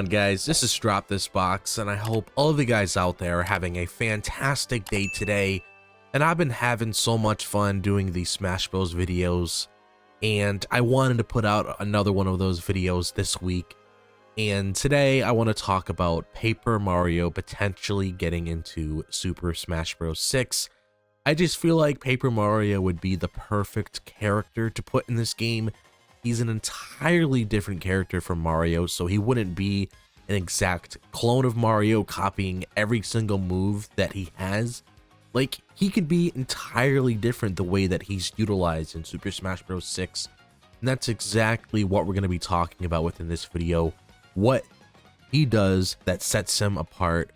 on, guys? This is DropThisBox, and I hope all of you guys out there are having a fantastic day today. And I've been having so much fun doing these Smash Bros videos, and I wanted to put out another one of those videos this week. And today I want to talk about Paper Mario potentially getting into Super Smash Bros. 6. I just feel like Paper Mario would be the perfect character to put in this game. He's an entirely different character from Mario, so he wouldn't be an exact clone of Mario copying every single move that he has. Like, he could be entirely different the way that he's utilized in Super Smash Bros. 6. And that's exactly what we're going to be talking about within this video. What he does that sets him apart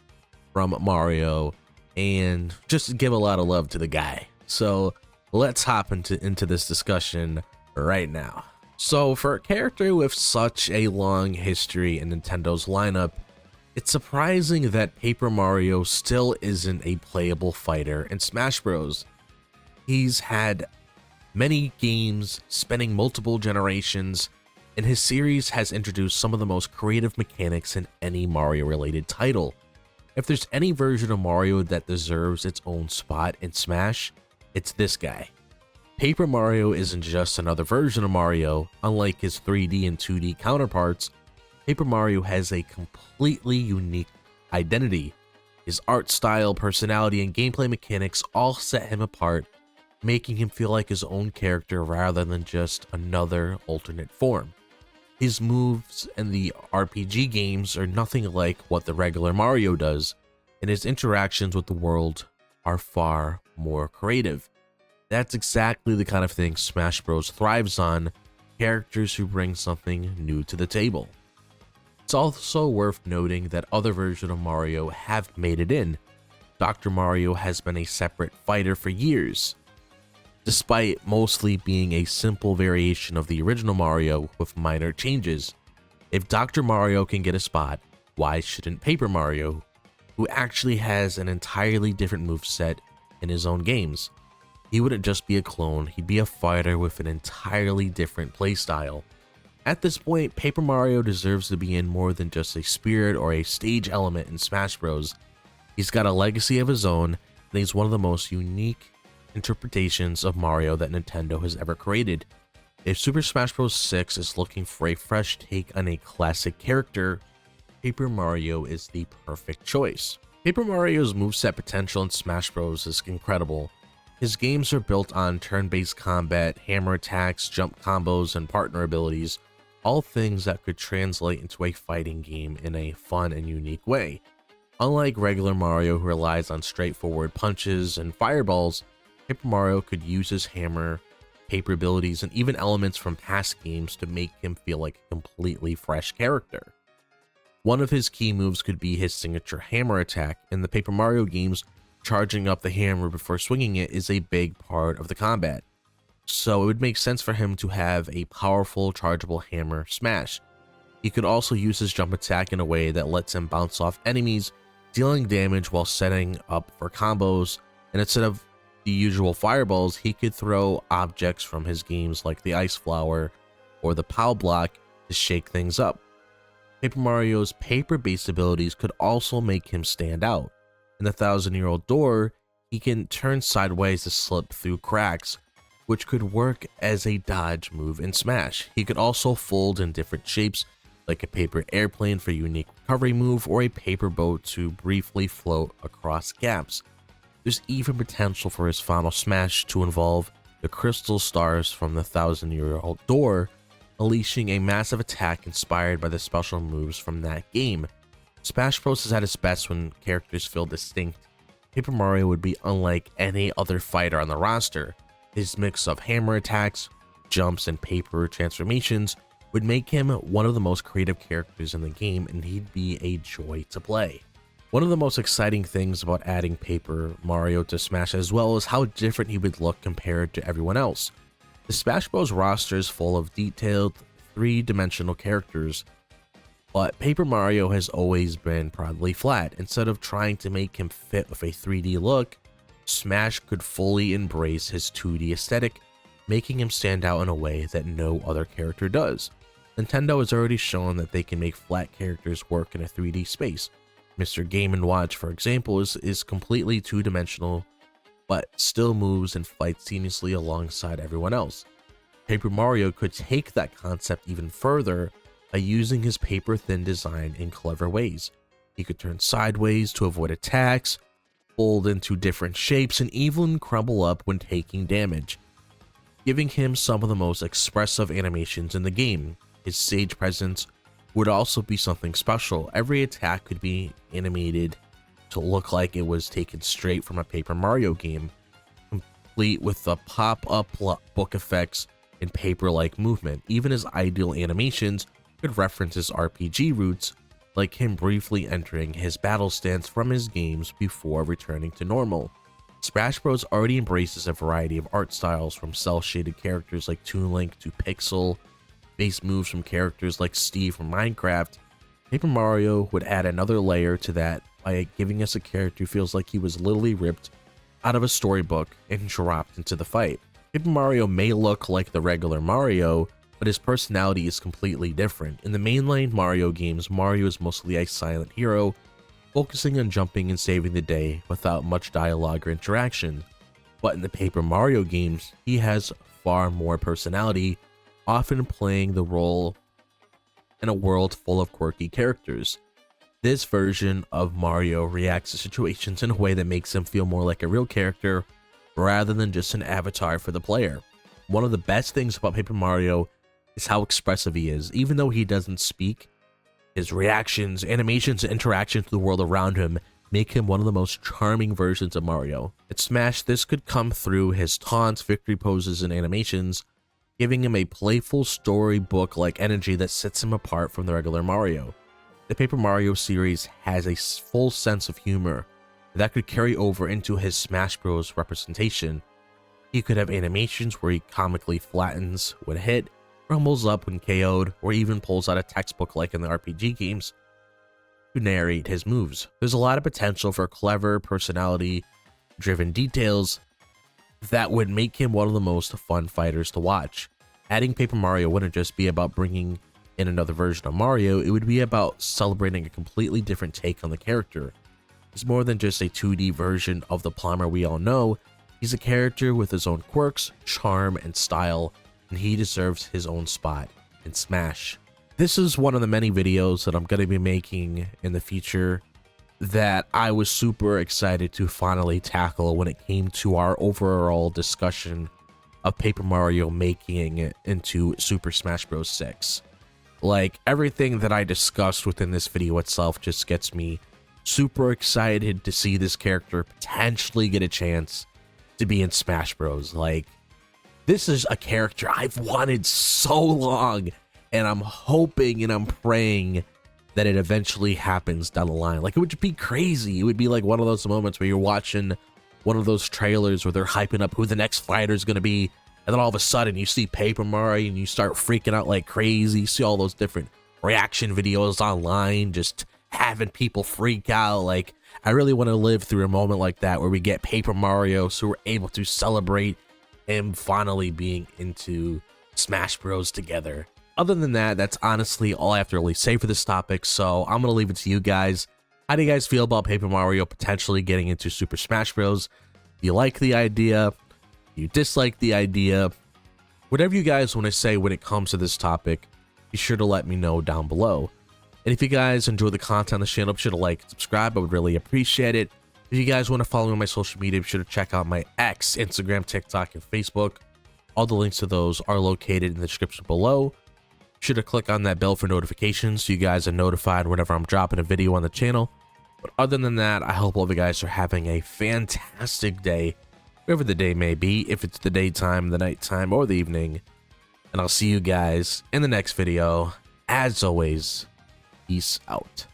from Mario, and just give a lot of love to the guy. So let's hop into this discussion right now. So for a character with such a long history in Nintendo's lineup, it's surprising that Paper Mario still isn't a playable fighter in Smash Bros. He's had many games spanning multiple generations, and his series has introduced some of the most creative mechanics in any Mario-related title. If there's any version of Mario that deserves its own spot in Smash, it's this guy. Paper Mario isn't just another version of Mario. Unlike his 3D and 2D counterparts, Paper Mario has a completely unique identity. His art style, personality, and gameplay mechanics all set him apart, making him feel like his own character rather than just another alternate form. His moves in the RPG games are nothing like what the regular Mario does, and his interactions with the world are far more creative. That's exactly the kind of thing Smash Bros. Thrives on, characters who bring something new to the table. It's also worth noting that other versions of Mario have made it in. Dr. Mario has been a separate fighter for years, despite mostly being a simple variation of the original Mario with minor changes. If Dr. Mario can get a spot, why shouldn't Paper Mario, who actually has an entirely different moveset in his own games? He wouldn't just be a clone, he'd be a fighter with an entirely different playstyle. At this point, Paper Mario deserves to be in more than just a spirit or a stage element in Smash Bros. He's got a legacy of his own, and he's one of the most unique interpretations of Mario that Nintendo has ever created. If Super Smash Bros. 6 is looking for a fresh take on a classic character, Paper Mario is the perfect choice. Paper Mario's moveset potential in Smash Bros. Is incredible. His games are built on turn-based combat, hammer attacks, jump combos, and partner abilities, all things that could translate into a fighting game in a fun and unique way. Unlike regular Mario, who relies on straightforward punches and fireballs, Paper Mario could use his hammer, paper abilities, and even elements from past games to make him feel like a completely fresh character. One of his key moves could be his signature hammer attack. In the Paper Mario games, charging up the hammer before swinging it is a big part of the combat, so it would make sense for him to have a powerful chargeable hammer smash. He could also use his jump attack in a way that lets him bounce off enemies, dealing damage while setting up for combos, and instead of the usual fireballs, he could throw objects from his games like the Ice Flower or the Pow Block to shake things up. Paper Mario's paper-based abilities could also make him stand out. In the Thousand-Year-Old Door, he can turn sideways to slip through cracks, which could work as a dodge move in Smash. He could also fold in different shapes, like a paper airplane for a unique recovery move, or a paper boat to briefly float across gaps. There's even potential for his final smash to involve the crystal stars from the Thousand-Year-Old Door, unleashing a massive attack inspired by the special moves from that game. Smash Bros. Is at its best when characters feel distinct. Paper Mario would be unlike any other fighter on the roster. His mix of hammer attacks, jumps, and paper transformations would make him one of the most creative characters in the game, and he'd be a joy to play. One of the most exciting things about adding Paper Mario to Smash as well is how different he would look compared to everyone else. The Smash Bros. Roster is full of detailed, three-dimensional characters, but Paper Mario has always been proudly flat. Instead of trying to make him fit with a 3D look, Smash could fully embrace his 2D aesthetic, making him stand out in a way that no other character does. Nintendo has already shown that they can make flat characters work in a 3D space. Mr. Game & Watch, for example, is completely two-dimensional, but still moves and fights seamlessly alongside everyone else. Paper Mario could take that concept even further by using his paper-thin design in clever ways. He could turn sideways to avoid attacks, fold into different shapes, and even crumble up when taking damage, giving him some of the most expressive animations in the game. His stage presence would also be something special. Every attack could be animated to look like it was taken straight from a Paper Mario game, complete with the pop-up book effects and paper-like movement. Even his ideal animations could reference his RPG roots, like him briefly entering his battle stance from his games before returning to normal. Smash Bros. Already embraces a variety of art styles, from cel-shaded characters like Toon Link to pixel-based moves from characters like Steve from Minecraft. Paper Mario would add another layer to that by giving us a character who feels like he was literally ripped out of a storybook and dropped into the fight. Paper Mario may look like the regular Mario, but his personality is completely different. In the mainline Mario games, Mario is mostly a silent hero, focusing on jumping and saving the day without much dialogue or interaction. But in the Paper Mario games, he has far more personality, often playing the role in a world full of quirky characters. This version of Mario reacts to situations in a way that makes him feel more like a real character rather than just an avatar for the player. One of the best things about Paper Mario is how expressive he is. Even though he doesn't speak, his reactions, animations, and interactions with the world around him make him one of the most charming versions of Mario. At Smash, this could come through his taunts, victory poses, and animations, giving him a playful storybook-like energy that sets him apart from the regular Mario. The Paper Mario series has a full sense of humor that could carry over into his Smash Bros. Representation. He could have animations where he comically flattens when hit, crumbles up when KO'd, or even pulls out a textbook like in the RPG games to narrate his moves. There's a lot of potential for clever, personality-driven details that would make him one of the most fun fighters to watch. Adding Paper Mario wouldn't just be about bringing in another version of Mario, it would be about celebrating a completely different take on the character. He's more than just a 2D version of the plumber we all know. He's a character with his own quirks, charm, and style, and he deserves his own spot in Smash. This is one of the many videos that I'm going to be making in the future that I was super excited to finally tackle when it came to our overall discussion of Paper Mario making it into Super Smash Bros. 6. Like, everything that I discussed within this video itself just gets me super excited to see this character potentially get a chance to be in Smash Bros. Like, this is a character I've wanted so long, and I'm hoping and I'm praying that it eventually happens down the line. Like, it would be crazy. It would be like one of those moments where you're watching one of those trailers where they're hyping up who the next fighter is going to be, and then all of a sudden you see Paper Mario and you start freaking out like crazy. You see all those different reaction videos online just having people freak out. Like, I really want to live through a moment like that where we get Paper Mario, so we're able to celebrate him finally being into Smash Bros. Together. Other than that, that's honestly all I have to really say for this topic, so I'm going to leave it to you guys. How do you guys feel about Paper Mario potentially getting into Super Smash Bros? Do you like the idea? Do you dislike the idea? Whatever you guys want to say when it comes to this topic, be sure to let me know down below. And if you guys enjoy the content on the channel, be sure to like and subscribe. I would really appreciate it. If you guys want to follow me on my social media, be sure to check out my X, Instagram, TikTok, and Facebook. All the links to those are located in the description below. Be sure to click on that bell for notifications so you guys are notified whenever I'm dropping a video on the channel. But other than that, I hope all of you guys are having a fantastic day, wherever the day may be, if it's the daytime, the nighttime, or the evening. And I'll see you guys in the next video. As always, peace out.